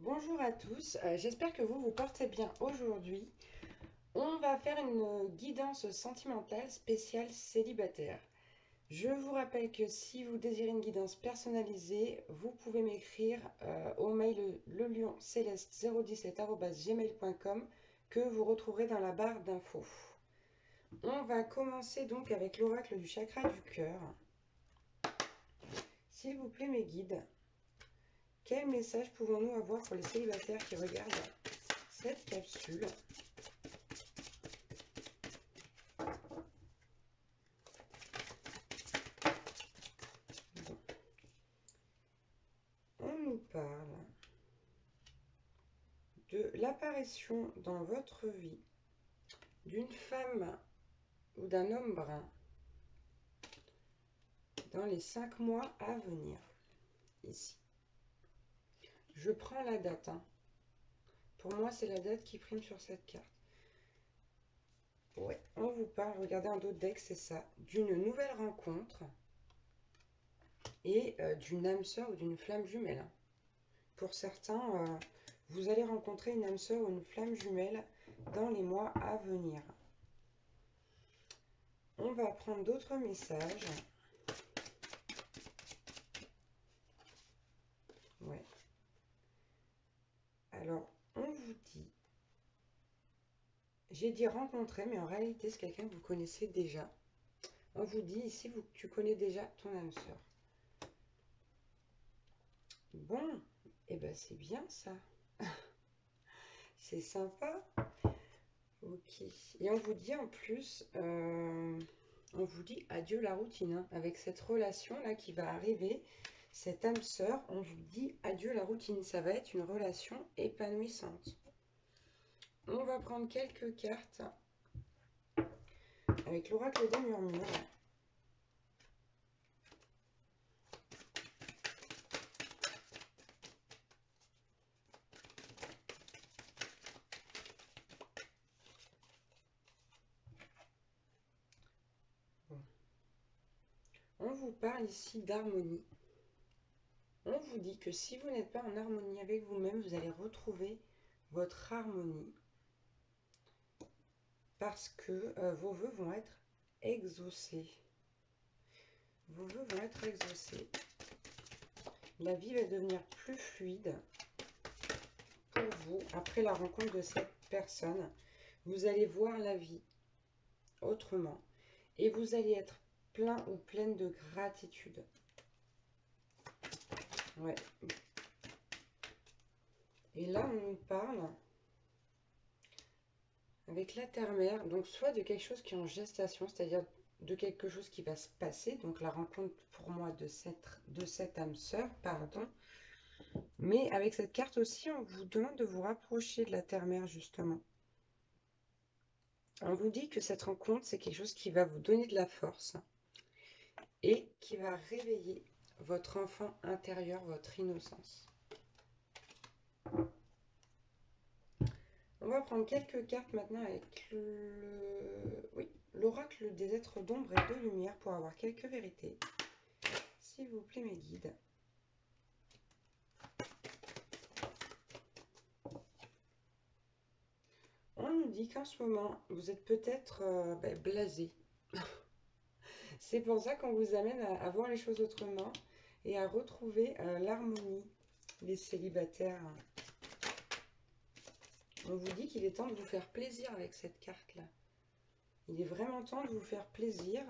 Bonjour à tous, j'espère que vous vous portez bien aujourd'hui. On va faire une guidance sentimentale spéciale célibataire. Je vous rappelle que si vous désirez une guidance personnalisée, vous pouvez m'écrire au mail lelioncéleste017@gmail.com que vous retrouverez dans la barre d'infos. On va commencer donc avec l'oracle du chakra du cœur. S'il vous plaît mes guides, quel message pouvons-nous avoir pour les célibataires qui regardent cette capsule? On nous parle de l'apparition dans votre vie d'une femme ou d'un homme brun dans les 5 mois à venir. Ici. Je prends la date. Pour moi, c'est la date qui prime sur cette carte. Ouais, on vous parle, regardez un autre deck, c'est ça, d'une nouvelle rencontre et d'une âme sœur ou d'une flamme jumelle. Pour certains, vous allez rencontrer une âme sœur ou une flamme jumelle dans les mois à venir. On va prendre d'autres messages. Ouais. Alors, on vous dit, j'ai dit rencontrer, mais en réalité, c'est quelqu'un que vous connaissez déjà. On vous dit ici, tu connais déjà ton âme sœur. Bon, et ben c'est bien ça. C'est sympa. Ok. Et on vous dit en plus, on vous dit adieu la routine. Avec cette relation-là qui va arriver, cette âme sœur, on vous dit adieu la routine. Ça va être une relation épanouissante. On va prendre quelques cartes avec l'oracle des murmures. On vous parle ici d'harmonie. On vous dit que si vous n'êtes pas en harmonie avec vous-même, vous allez retrouver votre harmonie parce que vos vœux vont être exaucés. Vos vœux vont être exaucés. La vie va devenir plus fluide pour vous après la rencontre de cette personne. Vous allez voir la vie autrement et vous allez être plein ou pleine de gratitude. Ouais. Et là, on nous parle avec la terre-mère, donc soit de quelque chose qui est en gestation, c'est-à-dire de quelque chose qui va se passer, donc la rencontre pour moi de cette âme sœur, pardon. Mais avec cette carte aussi, on vous demande de vous rapprocher de la terre-mère justement. On vous dit que cette rencontre, c'est quelque chose qui va vous donner de la force et qui va réveiller votre enfant intérieur, votre innocence. On va prendre quelques cartes maintenant avec l'oracle des êtres d'ombre et de lumière pour avoir quelques vérités. S'il vous plaît, mes guides. On nous dit qu'en ce moment, vous êtes peut-être blasé. C'est pour ça qu'on vous amène à voir les choses autrement et à retrouver l'harmonie, les célibataires. On vous dit qu'il est temps de vous faire plaisir avec cette carte-là. Il est vraiment temps de vous faire plaisir,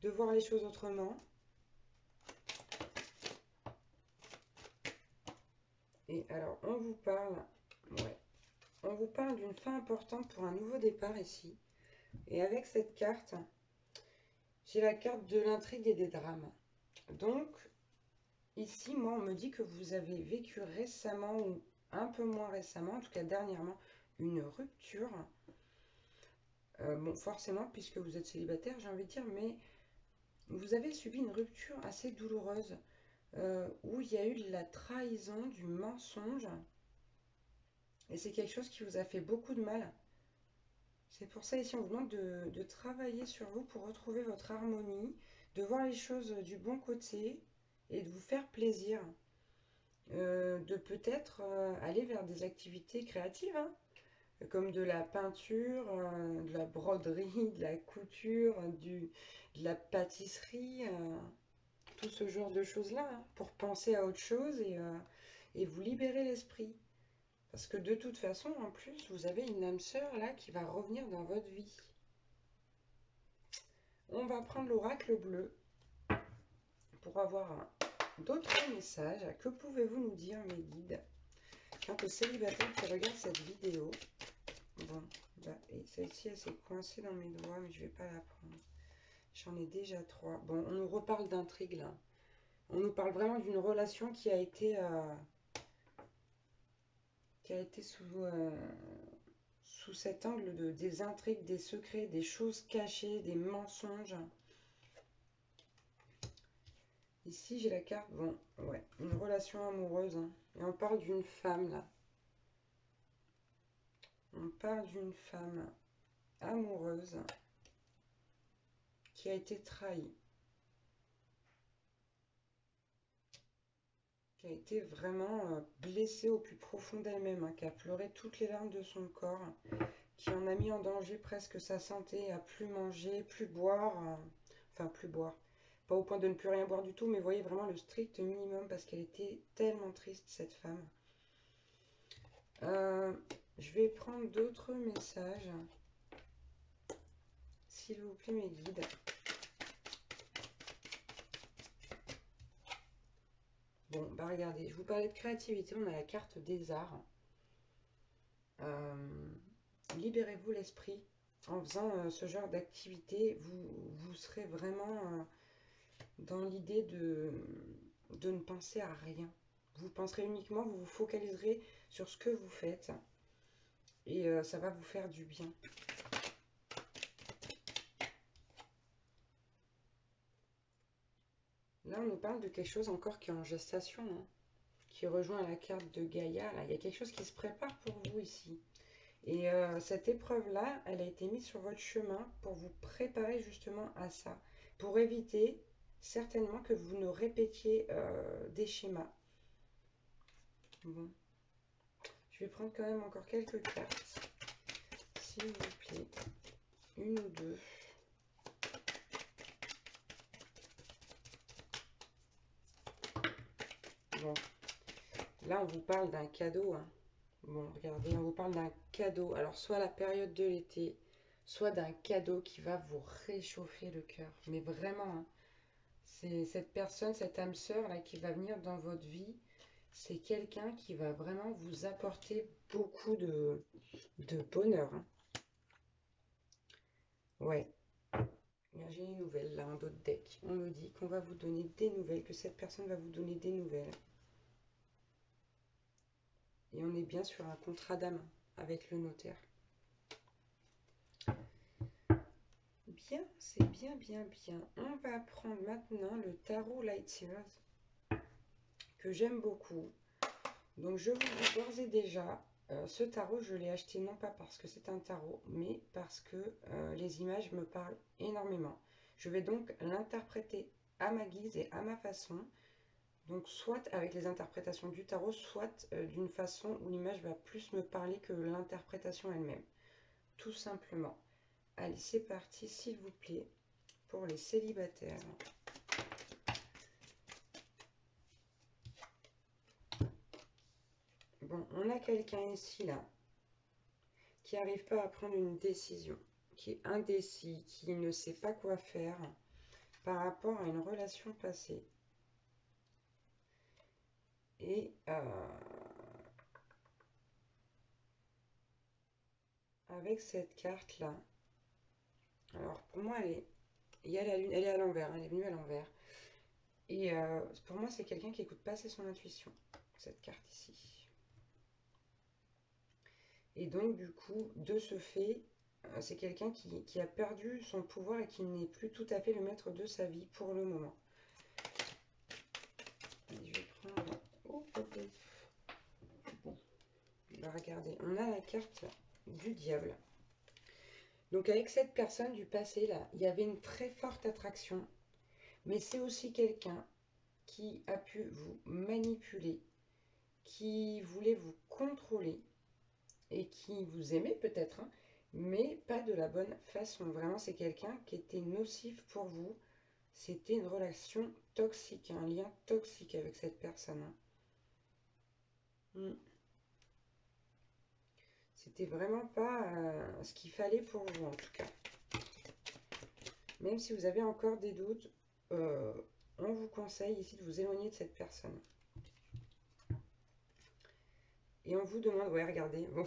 de voir les choses autrement. Et alors, on vous parle d'une fin importante pour un nouveau départ ici. Et avec cette carte, j'ai la carte de l'intrigue et des drames. Donc, ici, moi, on me dit que vous avez vécu récemment, ou un peu moins récemment, en tout cas dernièrement, une rupture. Bon, forcément, puisque vous êtes célibataire, j'ai envie de dire, mais vous avez subi une rupture assez douloureuse, où il y a eu de la trahison, du mensonge, et c'est quelque chose qui vous a fait beaucoup de mal. C'est pour ça ici on vous demande de travailler sur vous pour retrouver votre harmonie, de voir les choses du bon côté et de vous faire plaisir. de peut-être aller vers des activités créatives, hein, comme de la peinture, de la broderie, de la couture, de la pâtisserie, tout ce genre de choses-là, hein, pour penser à autre chose et vous libérer l'esprit. Parce que de toute façon, en plus, vous avez une âme sœur là qui va revenir dans votre vie. On va prendre l'oracle bleu pour avoir d'autres messages. Que pouvez-vous nous dire, mes guides, quant aux célibataires qui regardent cette vidéo? Bon, bah, et celle-ci, elle s'est coincée dans mes doigts, mais je vais pas la prendre. J'en ai déjà 3. Bon, on nous reparle d'intrigue là. On nous parle vraiment d'une relation qui a été sous cet angle des intrigues, des secrets, des choses cachées, des mensonges. Ici, j'ai la carte, bon, ouais, une relation amoureuse, hein. Et on parle d'une femme, là. On parle d'une femme amoureuse qui a été trahie. Qui a été vraiment blessée au plus profond d'elle-même, hein, qui a pleuré toutes les larmes de son corps, qui en a mis en danger presque sa santé, à plus manger, plus boire, enfin plus boire, pas au point de ne plus rien boire du tout, mais vous voyez vraiment le strict minimum parce qu'elle était tellement triste, cette femme. Je vais prendre d'autres messages, s'il vous plaît, mes guides. Bon, bah regardez, je vous parlais de créativité, on a la carte des arts. Libérez-vous l'esprit. En faisant ce genre d'activité, vous serez vraiment dans l'idée de ne penser à rien. Vous penserez uniquement, vous vous focaliserez sur ce que vous faites et ça va vous faire du bien. Là, on nous parle de quelque chose encore qui est en gestation, hein, qui rejoint la carte de Gaïa. Là. Il y a quelque chose qui se prépare pour vous ici. Et cette épreuve-là, elle a été mise sur votre chemin pour vous préparer justement à ça, pour éviter certainement que vous ne répétiez des schémas. Bon. Je vais prendre quand même encore quelques cartes, s'il vous plaît. Une ou deux. Bon. Là, on vous parle d'un cadeau, hein. Bon, regardez, on vous parle d'un cadeau. Alors, soit la période de l'été, soit d'un cadeau qui va vous réchauffer le cœur. Mais vraiment, hein, c'est cette personne, cette âme sœur là qui va venir dans votre vie. C'est quelqu'un qui va vraiment vous apporter beaucoup de bonheur, hein. Ouais. J'ai une nouvelle là, un autre deck. On me dit qu'on va vous donner des nouvelles, que cette personne va vous donner des nouvelles. Et on est bien sur un contrat d'âme avec le notaire. Bien, c'est bien, bien, bien. On va prendre maintenant le tarot Lightyears, que j'aime beaucoup. Donc je vous dis d'ores et déjà, ce tarot, je l'ai acheté non pas parce que c'est un tarot, mais parce que les images me parlent énormément. Je vais donc l'interpréter à ma guise et à ma façon. Donc soit avec les interprétations du tarot, soit d'une façon où l'image va plus me parler que l'interprétation elle-même. Tout simplement. Allez, c'est parti, s'il vous plaît, pour les célibataires. Bon, on a quelqu'un ici, là, qui n'arrive pas à prendre une décision, qui est indécis, qui ne sait pas quoi faire par rapport à une relation passée. Et avec cette carte-là, alors pour moi, il y a la lune, elle est à l'envers, elle est venue à l'envers. Et pour moi, c'est quelqu'un qui n'écoute pas assez son intuition, cette carte ici. Et donc, du coup, de ce fait, c'est quelqu'un qui a perdu son pouvoir et qui n'est plus tout à fait le maître de sa vie pour le moment. Et je vais prendre... Oh, bon, bah, regardez, on a la carte du diable. Donc avec cette personne du passé, là, il y avait une très forte attraction. Mais c'est aussi quelqu'un qui a pu vous manipuler, qui voulait vous contrôler et qui vous aimait peut-être, hein, mais pas de la bonne façon. Vraiment, c'est quelqu'un qui était nocif pour vous. C'était une relation toxique, un lien toxique avec cette personne, hein. Mm. C'était vraiment pas ce qu'il fallait pour vous en tout cas. Même si vous avez encore des doutes, euh, on vous conseille ici de vous éloigner de cette personne. Et on vous demande, ouais, regardez, bon,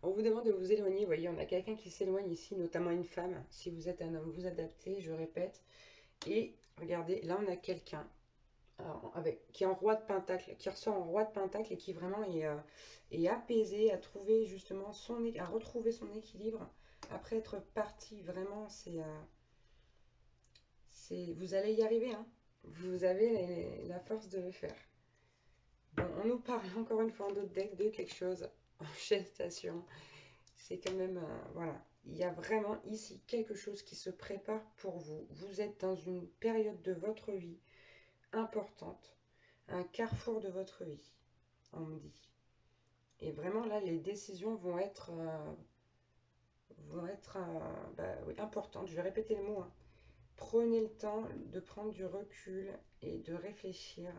on vous demande de vous éloigner. Vous voyez, on a quelqu'un qui s'éloigne ici, notamment une femme. Si vous êtes un homme, vous adaptez, je répète. Et regardez, là, on a quelqu'un qui est en roi de pentacle, qui ressort en roi de pentacle et qui vraiment est apaisé, a trouvé justement a retrouvé son équilibre après être parti. Vraiment, vous allez y arriver, hein. Vous avez la force de le faire. Bon, on nous parle encore une fois en d'autres decks de quelque chose en gestation. C'est quand même, voilà, il y a vraiment ici quelque chose qui se prépare pour vous. Vous êtes dans une période de votre vie importante, un carrefour de votre vie, on me dit. Et vraiment là, les décisions oui, importantes. Je vais répéter le mot, hein. Prenez le temps de prendre du recul et de réfléchir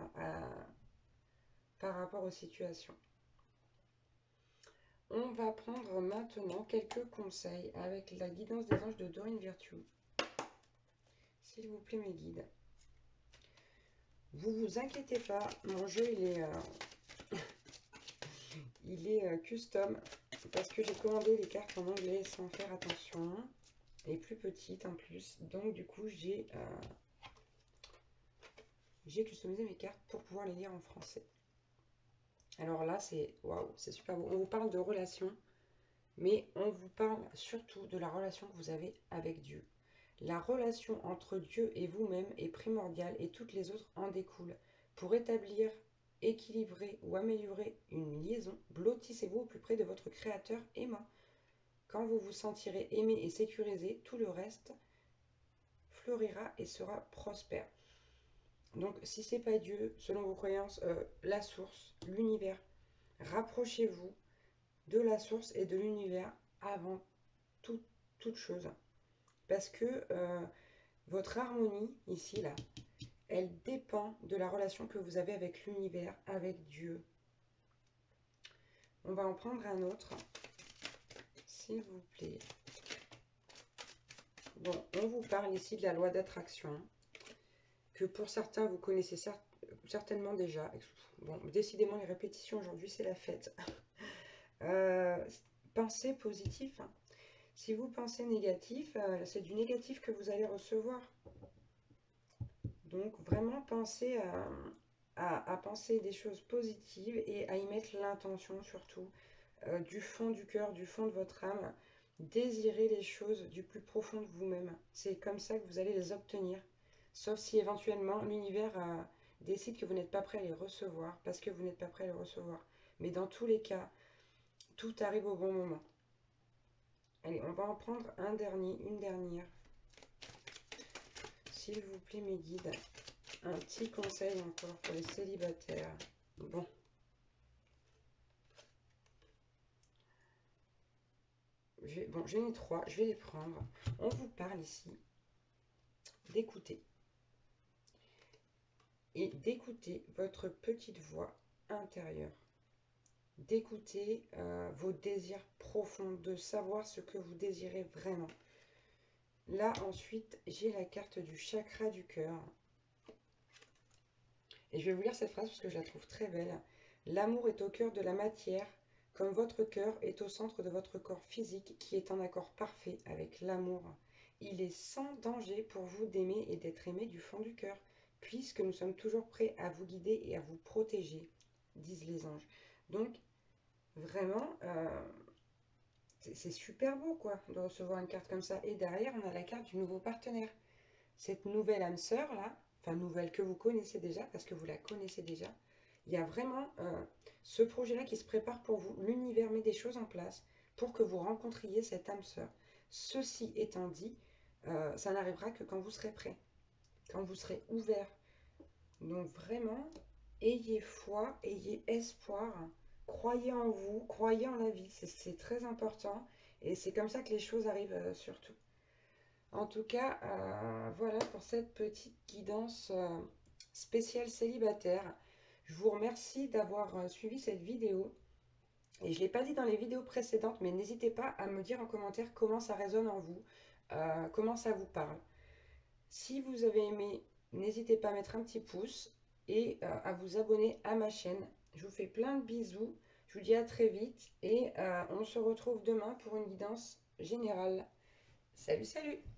par rapport aux situations. On va prendre maintenant quelques conseils avec la guidance des anges de Dorine Virtue. S'il vous plaît, mes guides. Vous vous inquiétez pas, mon jeu il est custom parce que j'ai commandé les cartes en anglais sans faire attention et plus petites en plus. Donc du coup, j'ai customisé mes cartes pour pouvoir les lire en français. Alors là, c'est waouh, c'est super beau. On vous parle de relations, mais on vous parle surtout de la relation que vous avez avec Dieu. La relation entre Dieu et vous-même est primordiale et toutes les autres en découlent. Pour établir, équilibrer ou améliorer une liaison, blottissez-vous au plus près de votre Créateur aimant. Quand vous vous sentirez aimé et sécurisé, tout le reste fleurira et sera prospère. Donc, si c'est pas Dieu, selon vos croyances, la source, l'univers, rapprochez-vous de la source et de l'univers avant toute chose. Parce que votre harmonie, ici, là, elle dépend de la relation que vous avez avec l'univers, avec Dieu. On va en prendre un autre, s'il vous plaît. Bon, on vous parle ici de la loi d'attraction, que pour certains, vous connaissez certainement déjà. Bon, décidément, les répétitions aujourd'hui, c'est la fête. Pensez positif, hein. Si vous pensez négatif, c'est du négatif que vous allez recevoir. Donc, vraiment, pensez à penser des choses positives et à y mettre l'intention surtout, du fond du cœur, du fond de votre âme. Désirez les choses du plus profond de vous-même. C'est comme ça que vous allez les obtenir. Sauf si éventuellement l'univers décide que vous n'êtes pas prêt à les recevoir, parce que vous n'êtes pas prêt à les recevoir. Mais dans tous les cas, tout arrive au bon moment. Allez, on va en prendre un dernier, une dernière. S'il vous plaît, mes guides, un petit conseil encore pour les célibataires. Bon. J'en ai trois, je vais les prendre. On vous parle ici d'écouter. Et d'écouter votre petite voix intérieure. D'écouter vos désirs profonds, de savoir ce que vous désirez vraiment. Là, ensuite, j'ai la carte du chakra du cœur. Et je vais vous lire cette phrase parce que je la trouve très belle. L'amour est au cœur de la matière, comme votre cœur est au centre de votre corps physique qui est en accord parfait avec l'amour. Il est sans danger pour vous d'aimer et d'être aimé du fond du cœur, puisque nous sommes toujours prêts à vous guider et à vous protéger, disent les anges. Donc, vraiment, c'est super beau quoi de recevoir une carte comme ça. Et derrière, on a la carte du nouveau partenaire. Cette nouvelle âme sœur là, enfin nouvelle que vous connaissez déjà, parce que vous la connaissez déjà, il y a vraiment ce projet-là qui se prépare pour vous. L'univers met des choses en place pour que vous rencontriez cette âme sœur. Ceci étant dit, ça n'arrivera que quand vous serez prêt, quand vous serez ouvert. Donc vraiment, ayez foi, ayez espoir, croyez en vous, croyez en la vie, c'est très important et c'est comme ça que les choses arrivent surtout. En tout cas, voilà pour cette petite guidance spéciale célibataire. Je vous remercie d'avoir suivi cette vidéo. Et je ne l'ai pas dit dans les vidéos précédentes, mais n'hésitez pas à me dire en commentaire comment ça résonne en vous, comment ça vous parle. Si vous avez aimé, n'hésitez pas à mettre un petit pouce et à vous abonner à ma chaîne. Je vous fais plein de bisous. Je vous dis à très vite et on se retrouve demain pour une guidance générale. Salut, salut!